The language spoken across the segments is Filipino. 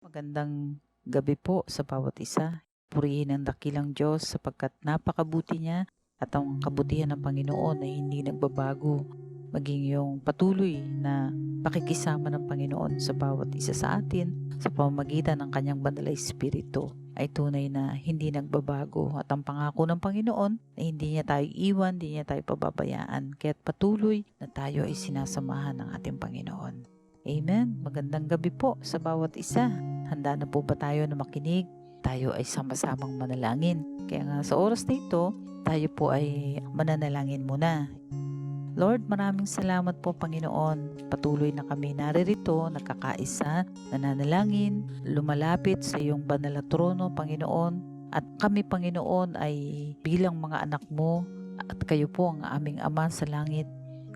Magandang gabi po sa bawat isa. Purihin ang dakilang Diyos sapagkat napakabuti niya at ang kabutihan ng Panginoon ay hindi nagbabago. Maging yung patuloy na pakikisama ng Panginoon sa bawat isa sa atin sa pamamagitan ng kanyang banal na Espiritu ay tunay na hindi nagbabago at ang pangako ng Panginoon ay hindi niya tayo iwan, hindi niya tayo pababayaan. Kaya't patuloy na tayo ay sinasamahan ng ating Panginoon. Amen. Magandang gabi po sa bawat isa. Handa na po ba tayo na makinig? Tayo ay sama-samang manalangin. Kaya nga sa oras na ito, tayo po ay mananalangin muna. Lord, maraming salamat po Panginoon. Patuloy na kami naririto, nagkakaisa, nananalangin, lumalapit sa iyong banal na trono, Panginoon. At kami, Panginoon, ay bilang mga anak mo at kayo po ang aming Ama sa langit.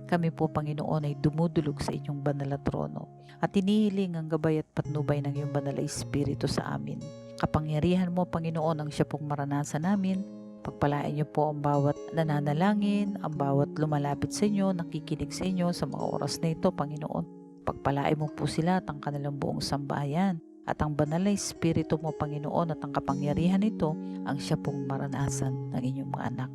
Kami po, Panginoon, ay dumudulog sa inyong banal na trono at inihiling ang gabay at patnubay ng iyong banal na Espiritu sa amin. Kapangyarihan mo, Panginoon, ang siya pong maranasan namin. Pagpalain niyo po ang bawat nananalangin, ang bawat lumalapit sa inyo, nakikinig sa inyo sa mga oras na ito, Panginoon. Pagpalain mo po sila at ang kanilang buong sambahayan. At ang banal na Espiritu mo, Panginoon, at ang kapangyarihan nito, ang siya pong maranasan ng inyong mga anak.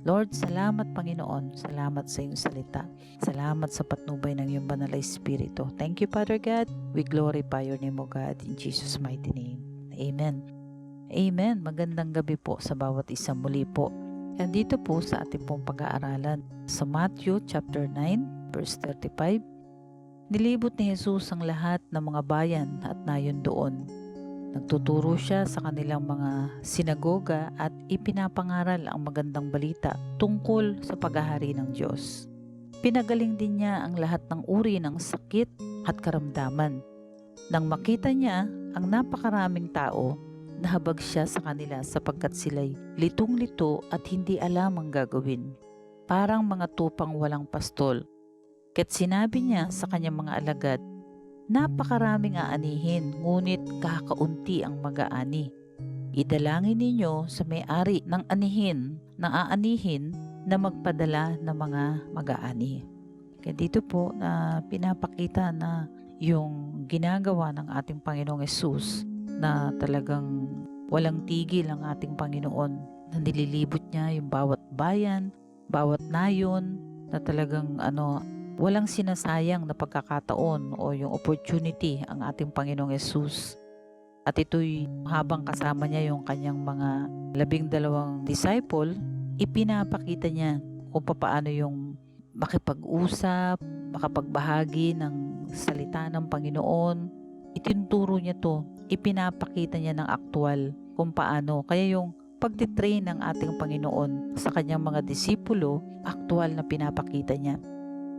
Lord, salamat Panginoon. Salamat sa iyong salita. Salamat sa patnubay ng iyong banal na Espiritu. Thank you, Father God. We glorify your name, O God, in Jesus' mighty name. Amen. Amen. Magandang gabi po sa bawat isa muli po. Dito po sa ating pong pag-aaralan sa Matthew chapter 9, verse 35. Nilibot ni Jesus ang lahat ng mga bayan at nayon doon. Nagtuturo siya sa kanilang mga sinagoga at ipinapangaral ang magandang balita tungkol sa paghahari ng Diyos. Pinagaling din niya ang lahat ng uri ng sakit at karamdaman. Nang makita niya ang napakaraming tao, nahabag siya sa kanila sapagkat sila'y litong-lito at hindi alam ang gagawin. Parang mga tupang walang pastol. Kaya't sinabi niya sa kanyang mga alagad, napakaraming aanihin, ngunit kakaunti ang mag-aani. Idalangin ninyo sa may-ari ng aanihin na magpadala ng mga mag-aani. Kaya dito po na pinapakita na yung ginagawa ng ating Panginoong Hesus na talagang walang tigil ang ating Panginoon na nililibot niya yung bawat bayan, bawat nayon na talagang walang sinasayang na pagkakataon o yung opportunity ang ating Panginoong Hesus. At ito'y habang kasama niya yung kanyang mga 12 disciple, ipinapakita niya kung paano yung makipag-usap, makapagbahagi ng salita ng Panginoon. Itinuturo niya to, ipinapakita niya ng aktual kung paano. Kaya yung pagtitrain ng ating Panginoon sa kanyang mga disipulo, aktual na pinapakita niya.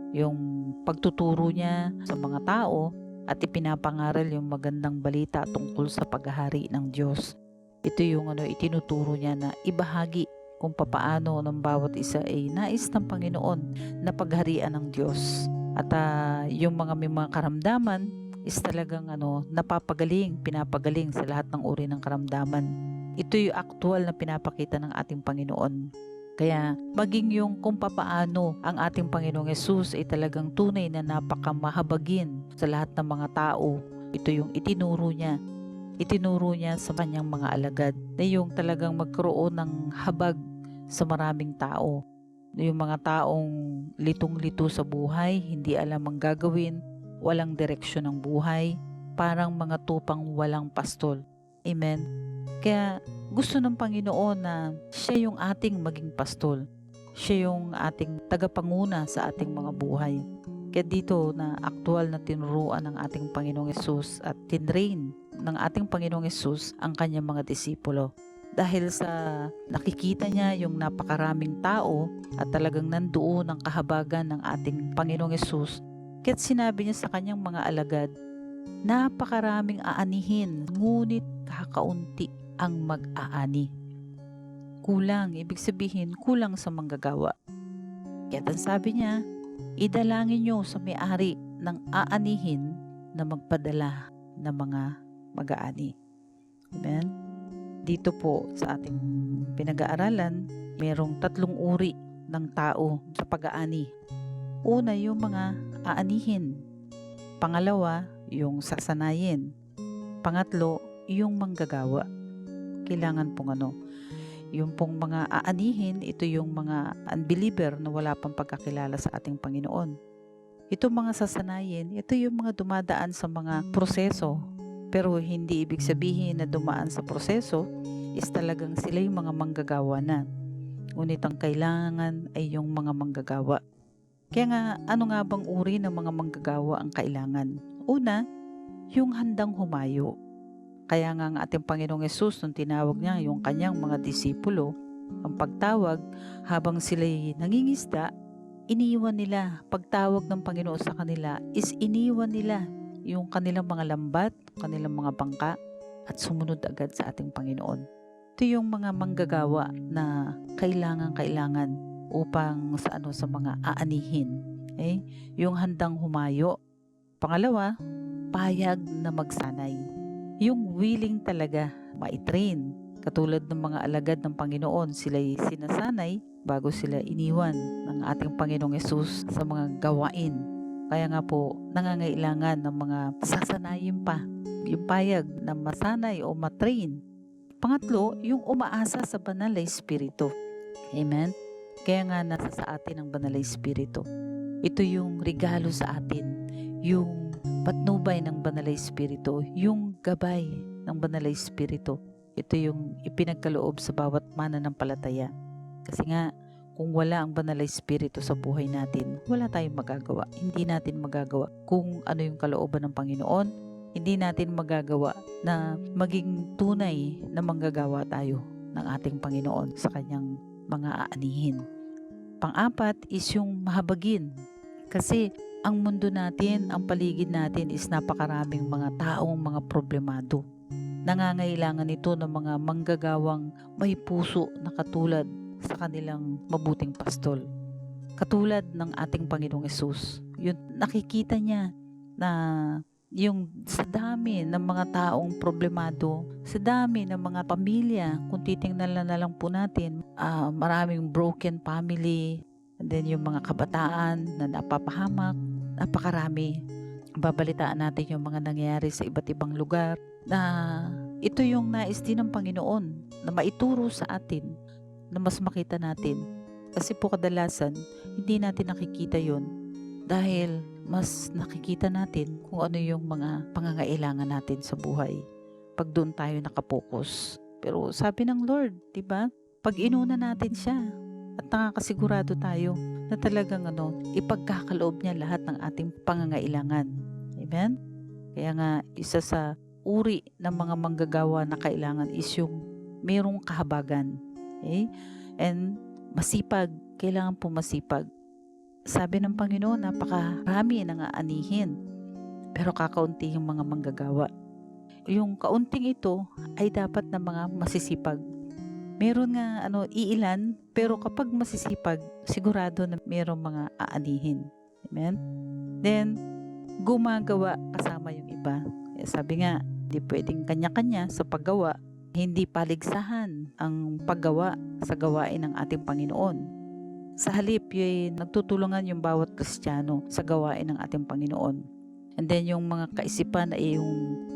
Yung pagtuturo niya sa mga tao at ipinapangaral yung magandang balita tungkol sa paghahari ng Diyos. Ito yung itinuturo niya na ibahagi kung papaano ng bawat isa ay nais ng Panginoon na pagharian ng Diyos. At yung may mga karamdaman is talagang pinapagaling sa lahat ng uri ng karamdaman. Ito yung aktual na pinapakita ng ating Panginoon. Kaya maging yung kung papaano ang ating Panginoong Hesus ay talagang tunay na napakamahabagin sa lahat ng mga tao. Ito yung itinuro niya. Itinuro niya sa kanyang mga alagad na yung talagang magkaroon ng habag sa maraming tao. Yung mga taong litong-lito sa buhay, hindi alam ang gagawin, walang direksyon ng buhay, parang mga tupang walang pastol. Amen. Kaya gusto ng Panginoon na siya yung ating maging pastol. Siya yung ating tagapanguna sa ating mga buhay. Kaya dito na aktual na tinuruan ng ating Panginoong Hesus at tinrain ng ating Panginoong Hesus ang kanyang mga disipulo. Dahil sa nakikita niya yung napakaraming tao at talagang nandoon ang kahabagan ng ating Panginoong Hesus, kaya't sinabi niya sa kanyang mga alagad, napakaraming aanihin, ngunit kakaunti ang mag-aani. Kulang, ibig sabihin kulang sa manggagawa. Kaya ang sabi niya, idalangin niyo sa may-ari ng aanihin na magpadala ng mga mag-aani. Amen? Dito po sa ating pinag-aaralan, mayroong 3 uri ng tao sa pag-aani. Una, yung mga aanihin. Pangalawa, yung sasanayin. Pangatlo, yung manggagawa. Kailangan pong yung pong mga aanihin, ito yung mga unbeliever na wala pang pagkakilala sa ating Panginoon. Ito mga sasanayin, ito yung mga dumadaan sa mga proseso. Pero hindi ibig sabihin na dumaan sa proseso is talagang sila yung mga manggagawa na. Ngunit ang kailangan ay yung mga manggagawa. Kaya nga, ano nga bang uri ng mga manggagawa ang kailangan? Una, yung handang humayo. Kaya nga ang ating Panginoong Hesus, nung tinawag niya yung kanyang mga disipulo, ang pagtawag habang sila'y nangingisda, iniwan nila. Pagtawag ng Panginoon sa kanila is iniwan nila yung kanilang mga lambat, kanilang mga bangka, at sumunod agad sa ating Panginoon. Ito yung mga manggagawa na kailangan upang sa mga aanihin. Okay? Yung handang humayo. Pangalawa, payag na magsanay. Yung willing talaga maitrain. Katulad ng mga alagad ng Panginoon, sila'y sinasanay bago sila iniwan ng ating Panginoong Hesus sa mga gawain. Kaya nga po, nangangailangan ng mga sasanayin pa. Yung payag na masanay o matrain. Pangatlo, yung umaasa sa banal na Espiritu. Amen? Kaya nga nasa sa atin ang banal na Espiritu. Ito yung regalo sa atin. Yung patnubay ng banal na Espiritu, yung gabay ng banal na Espiritu. Ito yung ipinagkaloob sa bawat mananampalataya. Kasi nga, kung wala ang banal na Espiritu sa buhay natin, wala tayong magagawa. Hindi natin magagawa kung ano yung kalooban ng Panginoon. Hindi natin magagawa na maging tunay na manggagawa tayo ng ating Panginoon sa kanyang mga aanihin. Pang-apat is yung mahabagin. Kasi ang mundo natin, ang paligid natin is napakaraming mga taong mga problemado. Nangangailangan ito ng mga manggagawang may puso na katulad sa kanilang mabuting pastol. Katulad ng ating Panginoong Hesus. Yun, nakikita niya na yung sa dami ng mga taong problemado, sa dami ng mga pamilya, kung titingnan na lang po natin, maraming broken family, and then yung mga kabataan na napapahamak, napakarami. Babalitaan natin yung mga nangyayari sa iba't ibang lugar na ito yung nais din ng Panginoon na maituro sa atin, na mas makita natin. Kasi po kadalasan, hindi natin nakikita yon dahil mas nakikita natin kung ano yung mga pangangailangan natin sa buhay. Pag doon tayo nakapokus. Pero sabi ng Lord, diba? Pag inuna natin siya, at nakakasigurado tayo na talagang ipagkakaloob niya lahat ng ating pangangailangan. Amen? Kaya nga, isa sa uri ng mga manggagawa na kailangan is yung mayroong kahabagan. Okay? And masipag, kailangan po masipag. Sabi ng Panginoon, napakarami ng aanihin, pero kakaunti yung mga manggagawa. Yung kaunting ito ay dapat na mga masisipag. Meron nga iilan, pero kapag masisipag, sigurado na merong mga aanihin. Amen? Then, gumagawa kasama yung iba. Sabi nga, hindi pwedeng kanya-kanya sa paggawa. Hindi paligsahan ang paggawa sa gawain ng ating Panginoon. Sa halip, nagtutulungan yung bawat Kristiyano sa gawain ng ating Panginoon. And then yung mga kaisipan ay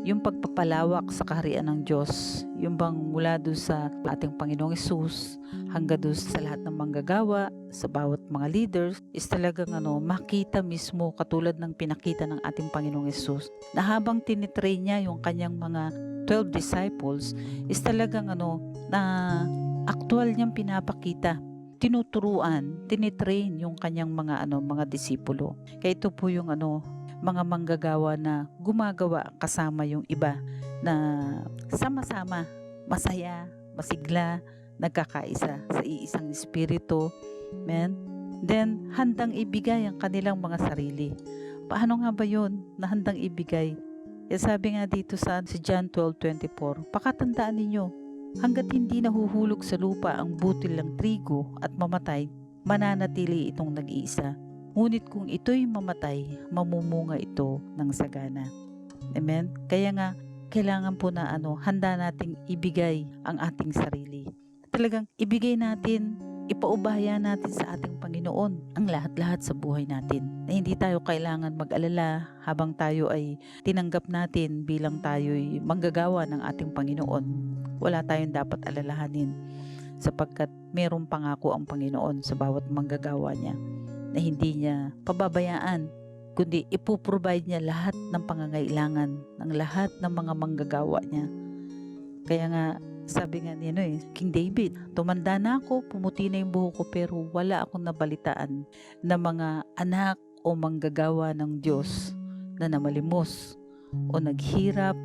yung pagpapalawak sa kaharian ng Diyos. Yung bang mula doon sa ating Panginoong Hesus hanggang doon sa lahat ng manggagawa, sa bawat mga leaders, is talagang makita mismo katulad ng pinakita ng ating Panginoong Hesus. Na habang tinitrain niya yung kanyang mga 12 disciples, is talagang na aktual niyang pinapakita, tinuturuan, tinitrain yung kanyang mga disipulo. Kaya ito po yung mga manggagawa na gumagawa kasama yung iba na sama-sama, masaya, masigla, nagkakaisa sa iisang espiritu. Amen? Then, handang ibigay ang kanilang mga sarili. Paano nga ba yun na handang ibigay? Sabi nga dito sa John 12:24, pakatandaan ninyo, hanggat hindi nahuhulog sa lupa ang butil ng trigo at mamatay, mananatili itong nag-iisa. Ngunit kung ito'y mamatay, mamumunga ito ng sagana. Amen? Kaya nga, kailangan po na handa nating ibigay ang ating sarili. Talagang ibigay natin ipaubaya natin sa ating Panginoon ang lahat-lahat sa buhay natin. Na hindi tayo kailangan mag-alala habang tayo ay tinanggap natin bilang tayo'y manggagawa ng ating Panginoon. Wala tayong dapat alalahanin sapagkat mayroong pangako ang Panginoon sa bawat manggagawa niya na hindi niya pababayaan, kundi ipoprovide niya lahat ng pangangailangan ng lahat ng mga manggagawa niya. Kaya nga, sabi nga ni King David, tumanda na ako, pumuti na yung buhok ko, pero wala akong nabalitaan na mga anak o manggagawa ng Diyos na namalimos o naghirap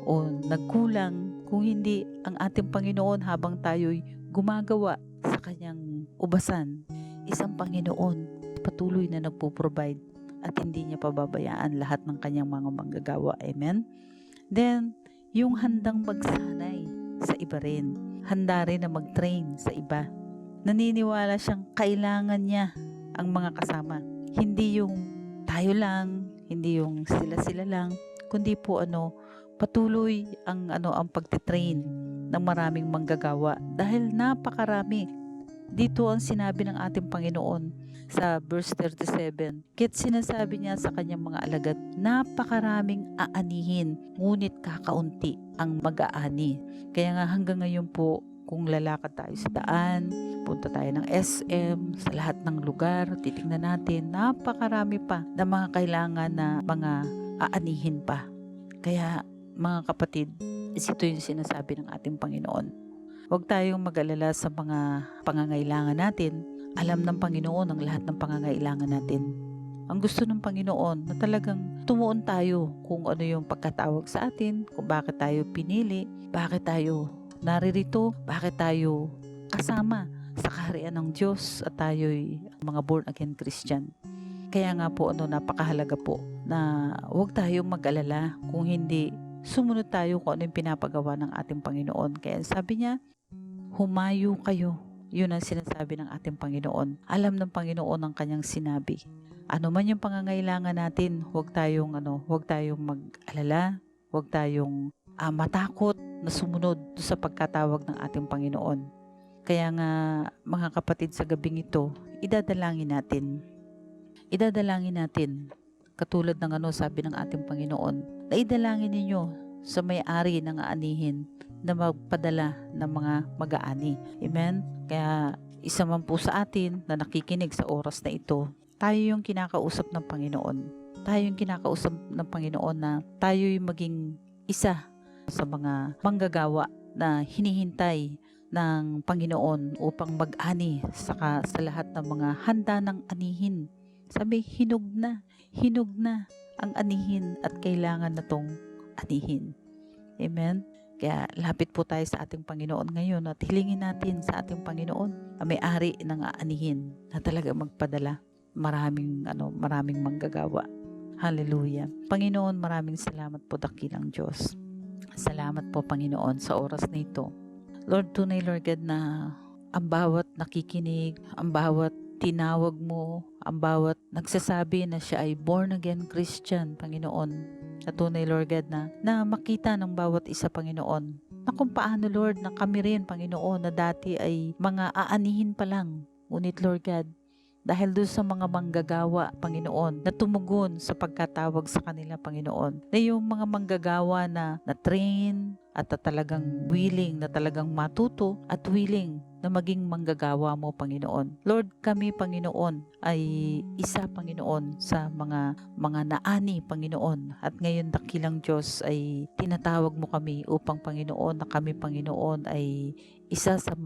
o nagkulang kung hindi ang ating Panginoon habang tayo'y gumagawa sa kanyang ubasan. Isang Panginoon patuloy na nagpo-provide at hindi niya pababayaan lahat ng kanyang mga manggagawa. Amen? Then, yung handang magsanay sa iba rin. Handa rin na mag-train sa iba. Naniniwala siyang kailangan niya ang mga kasama. Hindi yung tayo lang, hindi yung sila-sila lang, kundi po patuloy ang pagtitrain ng maraming manggagawa dahil napakarami. Dito ang sinabi ng ating Panginoon sa verse 37. Kaya't sinasabi niya sa kanyang mga alagad, napakaraming aanihin, ngunit kakaunti ang mag-aani. Kaya nga hanggang ngayon po, kung lalakad tayo sa daan, punta tayo ng SM, sa lahat ng lugar, titingnan natin, napakarami pa na mga kailangan na mga aanihin pa. Kaya mga kapatid, ito yung sinasabi ng ating Panginoon. Huwag tayong mag-alala sa mga pangangailangan natin. Alam ng Panginoon ang lahat ng pangangailangan natin. Ang gusto ng Panginoon na talagang tumuon tayo kung ano yung pagkatawag sa atin, kung bakit tayo pinili, bakit tayo naririto, bakit tayo kasama sa kaharian ng Diyos at tayo'y mga born again Christian. Kaya nga po napakahalaga po na huwag tayong mag-alala kung hindi sumunod tayo kung ano yung pinapagawa ng ating Panginoon. Kaya sabi niya, humayo kayo. Yun ang sinasabi ng ating Panginoon. Alam ng Panginoon ang kanyang sinabi. Ano man yung pangangailangan natin, huwag tayong mag-alala, huwag tayong matakot na sumunod sa pagkatawag ng ating Panginoon. Kaya nga mga kapatid, sa gabing ito, idadalangin natin. Katulad ng sabi ng ating Panginoon, na idalangin ninyo sa may-ari ng aanihin na magpadala ng mga mag-aani. Amen? Kaya isa man po sa atin na nakikinig sa oras na ito, tayo yung kinakausap ng Panginoon. Tayo yung kinakausap ng Panginoon na tayo'y maging isa sa mga manggagawa na hinihintay ng Panginoon upang mag-ani sa lahat ng mga handa ng anihin. Sabi, hinog na ang anihin at kailangan na tong anihin. Amen? Kaya lapit po tayo sa ating Panginoon ngayon at hilingin natin sa ating Panginoon ang may-ari ng aanihin na talaga magpadala. Maraming manggagawa. Hallelujah. Panginoon, maraming salamat po, dakilang Diyos. Salamat po, Panginoon, sa oras na ito. Lord, tunay, Lord God, na ang bawat nakikinig, ang bawat tinawag mo, ang bawat nagsasabi na siya ay born again Christian, Panginoon. At tunay, Lord God, na makita ng bawat isa, Panginoon, na kung paano, Lord, na kami rin, Panginoon, na dati ay mga aanihin pa lang. Ngunit, Lord God, dahil doon sa mga manggagawa, Panginoon, na tumugon sa pagkatawag sa kanila, Panginoon, na yung mga manggagawa na train at talagang willing, na talagang matuto at willing na maging manggagawa mo, Panginoon. Lord, kami, Panginoon, ay isa, Panginoon, sa mga naani, Panginoon. At ngayon, dakilang Diyos, ay tinatawag mo kami upang, Panginoon, na kami, Panginoon, ay isa sa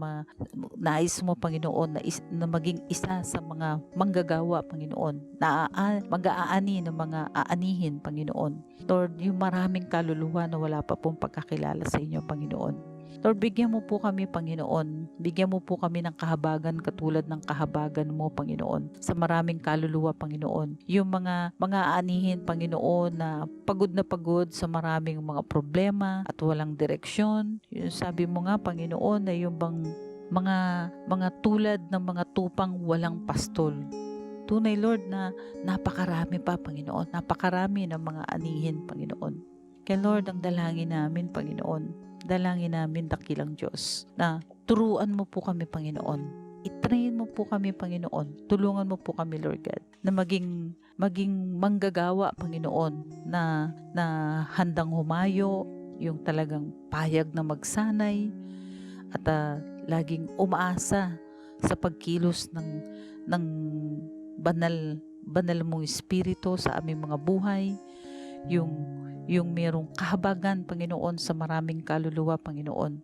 nais mo, Panginoon, na maging isa sa mga manggagawa, Panginoon, na mag-aani ng mga aanihin, Panginoon. Lord, yung maraming kaluluwa na wala pa pong pagkakilala sa inyo, Panginoon. Lord, bigyan mo po kami, Panginoon. Bigyan mo po kami ng kahabagan katulad ng kahabagan mo, Panginoon. Sa maraming kaluluwa, Panginoon. Yung mga aanihin, Panginoon, na pagod sa maraming mga problema at walang direksyon. Yung sabi mo nga, Panginoon, na yung bang mga tulad ng mga tupang walang pastol. Tunay, Lord, na napakarami pa, Panginoon. Napakarami ng mga anihin, Panginoon. Kaya, Lord, ang dalangin namin, Panginoon, dalangin namin, dakilang Diyos, na turuan mo po kami, Panginoon, I-train mo po kami, Panginoon. Tulungan mo po kami, Lord God, na maging manggagawa, Panginoon, na handang humayo, yung talagang payag na magsanay, at laging umaasa sa pagkilos ng banal mong espiritu sa aming mga buhay, yung merong kahabagan, Panginoon, sa maraming kaluluwa, Panginoon,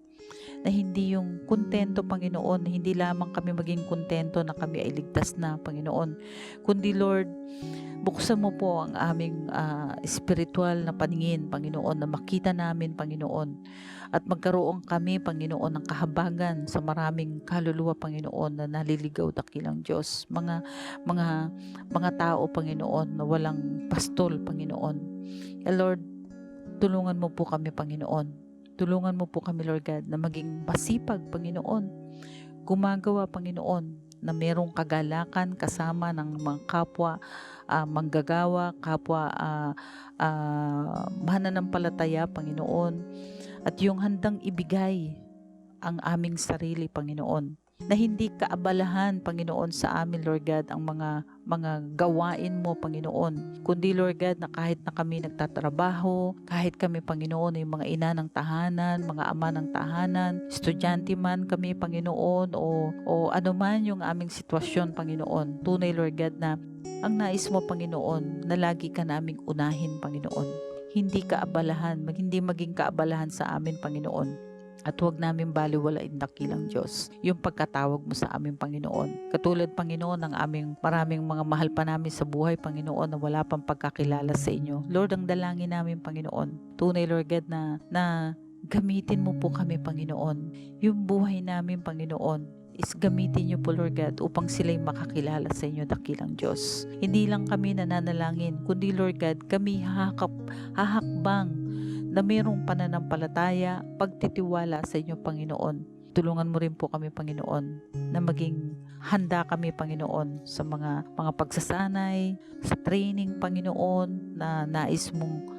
na hindi yung kontento, Panginoon, na hindi lamang kami maging kontento na kami ay ligtas na, Panginoon, kundi Lord, buksan mo po ang aming spiritual na paningin, Panginoon, na makita namin, Panginoon, at magkaroon kami, Panginoon, ng kahabagan sa maraming kaluluwa, Panginoon, na naliligaw, dakilang Diyos. Mga tao, Panginoon, na walang pastol, Panginoon. Lord, tulungan mo po kami, Panginoon. Tulungan mo po kami, Lord God, na maging masipag, Panginoon. Gumagawa, Panginoon, na merong kagalakan kasama ng mga kapwa manggagawa, kapwa mananampalataya, Panginoon, at yung handang ibigay ang aming sarili, Panginoon, na hindi kaabalahan, Panginoon, sa amin, Lord God, ang mga gawain mo, Panginoon, kundi, Lord God, na kahit na kami nagtatrabaho, kahit kami, Panginoon, ay mga ina ng tahanan, mga ama ng tahanan, estudyante man kami, Panginoon, o ano man yung aming sitwasyon, Panginoon, tunay, Lord God, na ang nais mo, Panginoon, na lagi ka naming unahin, Panginoon. Hindi hindi maging kaabalahan sa amin, Panginoon. At huwag namin baliwalain, dakilang Diyos, yung pagkatawag mo sa amin, Panginoon. Katulad, Panginoon, ng aming maraming mga mahal pa namin sa buhay, Panginoon, na wala pang pagkakilala sa inyo. Lord, ang dalangin namin, Panginoon, tunay, Lord God, na gamitin mo po kami, Panginoon. Yung buhay namin, Panginoon, is gamitin niyo po, Lord God, upang sila'y makakilala sa inyo, dakilang Diyos. Hindi lang kami nananalangin, kundi, Lord God, kami hahakbang na mayroong pananampalataya, pagtitiwala sa inyo, Panginoon. Tulungan mo rin po kami, Panginoon, na maging handa kami, Panginoon, sa mga pagsasanay, sa training, Panginoon, na nais mong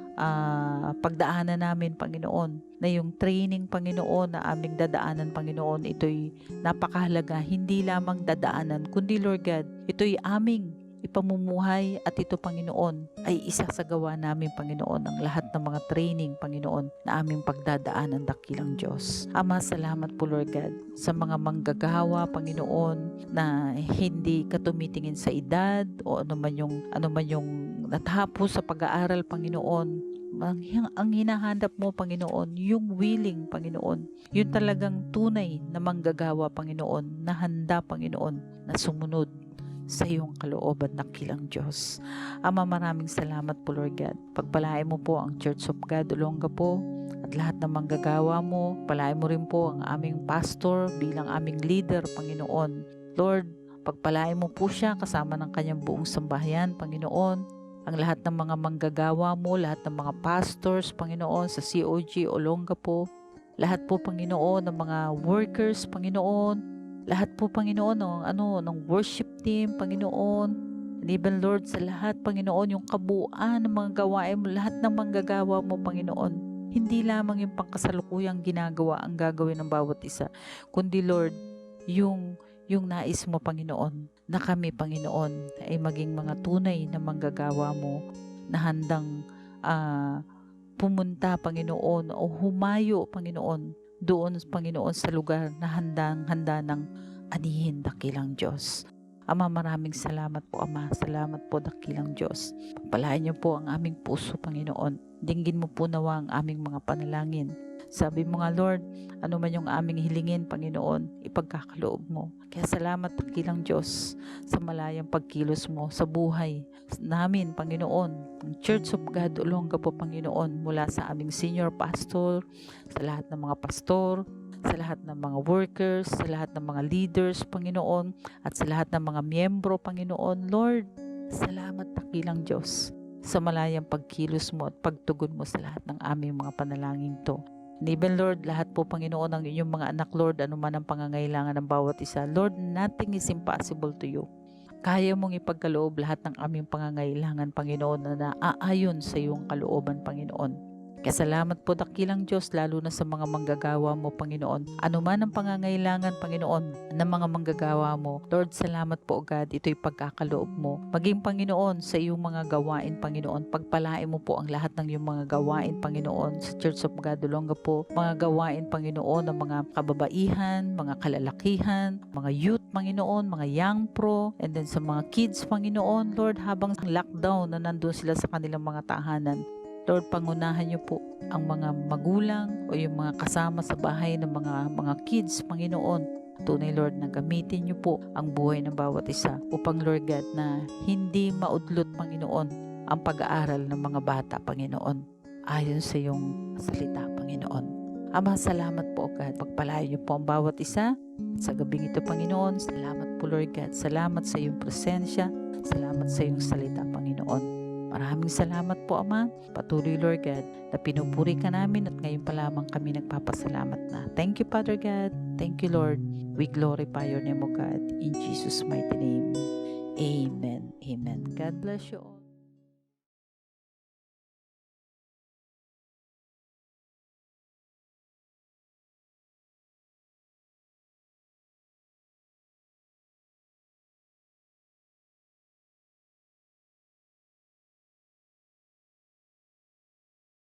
pagdaanan namin, Panginoon, na yung training, Panginoon, na aming dadaanan, Panginoon, ito'y napakahalaga, hindi lamang dadaanan, kundi, Lord God, ito'y aming ipamumuhay, at ito, Panginoon, ay isasagawa namin, Panginoon, ang lahat ng mga training, Panginoon, na aming pagdadaanan, dakilang Diyos. Ama, salamat po, Lord God, sa mga manggagawa, Panginoon, na hindi ka tumitingin sa edad o ano man yung natapos sa pag-aaral, Panginoon. Ang hinahanap mo, Panginoon, yung willing, Panginoon, yung talagang tunay na manggagawa, Panginoon, na handa, Panginoon, na sumunod sa iyong kalooban, dakilang Diyos. Ama, maraming salamat po, Lord God. Pagpalain mo po ang Church of God Olongapo at lahat ng manggagawa mo. Palain mo rin po ang aming pastor bilang aming leader, Panginoon. Lord, pagpalain mo po siya kasama ng kanyang buong sambahayan, Panginoon. Ang lahat ng mga manggagawa mo, lahat ng mga pastors, Panginoon, sa COG Olongapo, lahat po, Panginoon, ng mga workers, Panginoon, lahat po, Panginoon, ng worship team, Panginoon, and even, Lord, sa lahat, Panginoon, yung kabuuan ng mga gawain mo, lahat ng manggagawa mo, Panginoon, hindi lamang yung pangkasalukuyang ginagawa ang gagawin ng bawat isa, kundi, Lord, yung nais mo, Panginoon, na kami, Panginoon, ay maging mga tunay na manggagawa mo na handang pumunta, Panginoon, o humayo, Panginoon, doon, Panginoon, sa lugar na handang-handa ng anihin, dakilang Diyos. Ama, maraming salamat po, Ama. Salamat po, dakilang Diyos. Pagpalain niyo po ang aming puso, Panginoon. Dinggin mo po nawa ang aming mga panalangin. Sabi mo nga, Lord, ano man yung aming hilingin, Panginoon, ipagkakaloob mo. Kaya salamat, dakilang Diyos, sa malayang pagkilos mo sa buhay namin, Panginoon. Ang Church of God Olongapo, Panginoon, mula sa aming senior pastor, sa lahat ng mga pastor, sa lahat ng mga workers, sa lahat ng mga leaders, Panginoon, at sa lahat ng mga miyembro, Panginoon. Lord, salamat, dakilang Diyos, sa malayang pagkilos mo at pagtugon mo sa lahat ng aming mga panalangin to. And even, Lord, lahat po, Panginoon, ng inyong mga anak, Lord, anuman ang pangangailangan ng bawat isa, Lord, nothing is impossible to you. Kaya mong ipagkaloob lahat ng aming pangangailangan, Panginoon, na naaayon sa iyong kalooban, Panginoon. Kaya salamat po dakilang Diyos, lalo na sa mga manggagawa mo, Panginoon. Ano man ang pangangailangan, Panginoon, ng mga manggagawa mo. Lord, salamat po, God. Ito'y pagkakaloob mo. Maging, Panginoon, sa iyong mga gawain, Panginoon. Pagpalain mo po ang lahat ng iyong mga gawain, Panginoon, sa Church of God Olongapo. Mga gawain, Panginoon, ng mga kababaihan, mga kalalakihan, mga youth, Panginoon, mga young pro, and then sa mga kids, Panginoon, Lord, habang lockdown na nandun sila sa kanilang mga tahanan. Lord, pangunahan niyo po ang mga magulang o yung mga kasama sa bahay ng mga kids, Panginoon. Tunay, Lord, na gamitin niyo po ang buhay ng bawat isa upang, Lord God, na hindi maudlot, Panginoon, ang pag-aaral ng mga bata, Panginoon, ayon sa iyong salita, Panginoon. Ama, salamat po, God. Pagpalain niyo po ang bawat isa. Sa gabing ito, Panginoon, salamat po, Lord God. Salamat sa iyong presensya. Salamat sa iyong salita, Panginoon. Maraming salamat po, Ama. Patuloy, Lord God, na pinupuri ka namin at ngayon pa lamang kami nagpapasalamat na. Thank you, Father God. Thank you, Lord. We glorify your name, O God. In Jesus' mighty name. Amen. Amen. God bless you all.